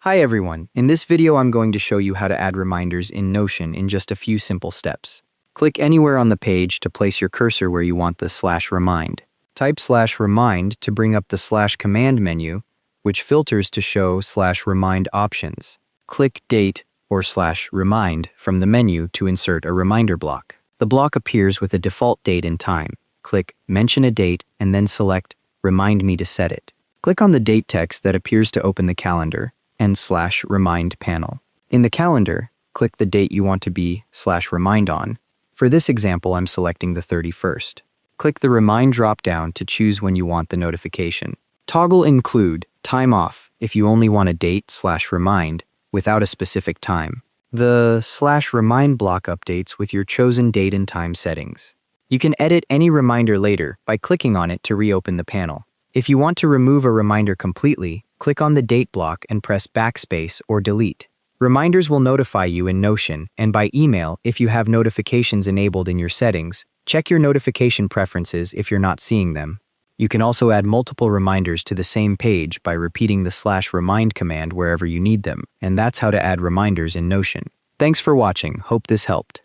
Hi everyone, in this video I'm going to show you how to add reminders in Notion in just a few simple steps. Click anywhere on the page to place your cursor where you want the /remind. Type /remind to bring up the /command menu, which filters to show /remind options. Click date or /remind from the menu to insert a reminder block. The block appears with a default date and time. Click mention a date and then select remind me to set it. Click on the date text that appears to open the calendar and /remind panel. In the calendar, click the date you want to be /remind on. For this example, I'm selecting the 31st. Click the Remind drop-down to choose when you want the notification. Toggle Include Time Off if you only want a date /remind without a specific time. The /remind block updates with your chosen date and time settings. You can edit any reminder later by clicking on it to reopen the panel. If you want to remove a reminder completely, click on the date block and press backspace or delete. Reminders will notify you in Notion and by email if you have notifications enabled in your settings. Check your notification preferences if you're not seeing them. You can also add multiple reminders to the same page by repeating the /remind command wherever you need them, and that's how to add reminders in Notion. Thanks for watching. Hope this helped.